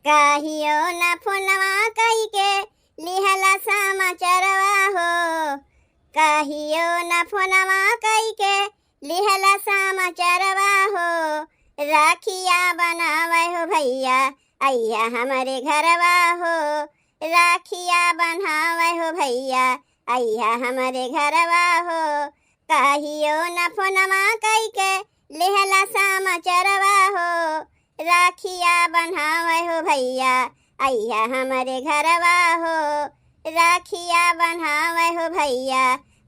काहियो न फोनवा कई के लिहला समाचारवा हो। काहियो न फोनवा कई के लिहला समाचारवा हो। राखिया बनावे हो भैया अइया हमारे घरवा हो। राखिया बनावे हो भैया अइया हमारे घरवा हो। काहियो न फोनवा कई के लिहला समाचारवा हो। राखिया बनावे हो भैया अइया हमारे घरवा हो। राखिया बनावे हो भैया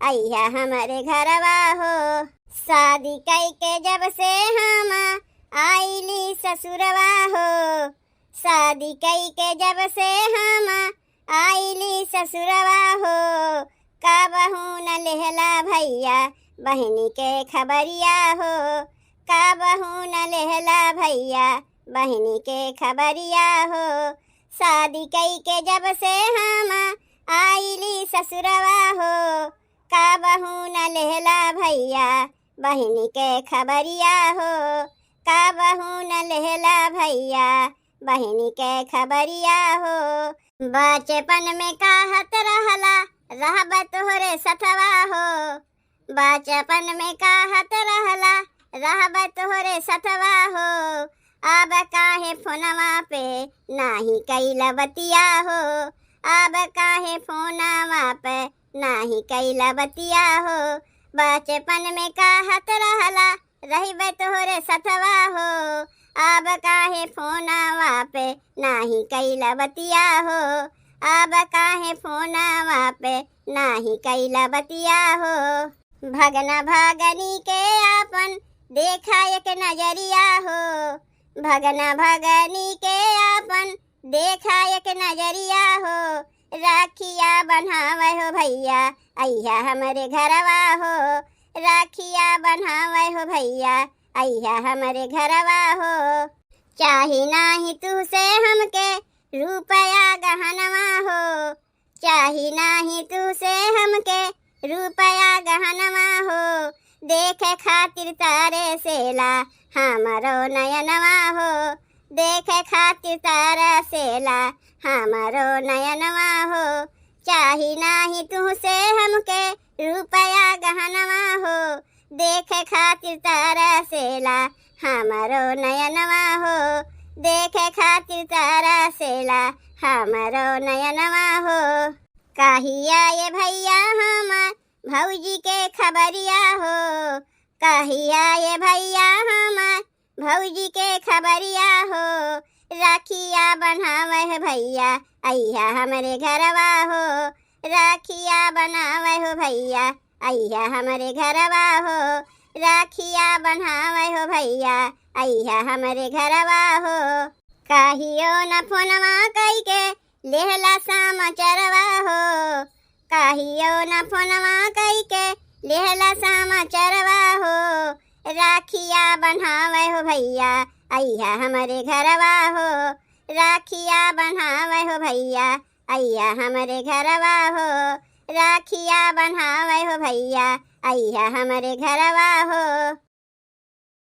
अइया हमारे घरवा हो। शादी कई के जब से हम आइली ससुरवा हो। शादी कई के जब से हम आइली ससुरवा हो। का बहू न लेहला भैया बहनी के खबरिया हो। का बहू न लेहला भैया बहनी के खबरिया हो। शादी कई के जब से हम आइली ससुरवा हो। का बहू न लेहला भैया बहनी के खबरिया हो। का बहू न लेहला भैया बहनी के खबरिया हो। बचपन में कहत रहला रहब तोहरे सथवा हो। बचपन में कहत रहला रहब तोहरे सथवा हो। अब काहे फोनवा पे नाही कैला बतिया हो। अब काहे फोनवा पे नाही कैला बतिया हो। बचपन में कहत रहला रहिब तोहरे सथवा हो। अब काहे फोनवा पे नाही कैला बतिया हो। अब काहे फोनवा पे नाही कैला बतिया हो। भगना भगनी के आपन देखा एक नजरिया हो। भगना भगनी के आपन देखा एक नजरिया हो। राखिया बनावे हो भैया अइया हमारे घरवा हो। राखिया बनावे हो भैया अइया हमारे घरवा हो। चाही नाही तू से हमके रुपया गहनवा हो। चाही नाही तू से हमके रुपया गहनवा हो। देखे खातिर तारे सेला हमारो नयनवा हो। देखे खातिर तारा सेला हमारो नयनवा हो। चाही नाही तू से हमके रुपया गहनवा हो। देखे खातिर तारा सेला हमारो नयनवा हो। देखे खातिर तारा सेला हमारो नयनवा हो। काहिया ये भैया हमार भौजी के खबरिया हो। काहिया ये भैया हमार भौजी के खबरिया हो। राखिया बनावे हो भैया अइया हमारे घरवा हो। राखिया बनावे हो भैया अइया हमारे घरवा हो। राखिया बनावे हो भैया अइया हमारे घरवा हो। काहियो न फोनवा कई के लेहला समाचारवा हो। काहियो न फोनवा कई के लेहला समाचारवा हो। राखिया बनावे हो भैया अइया हमारे घरवा हो। राखिया बनावे हो भैया अइया हमारे घरवा हो। राखिया बनावे हो भैया अइया हमारे घरवा हो।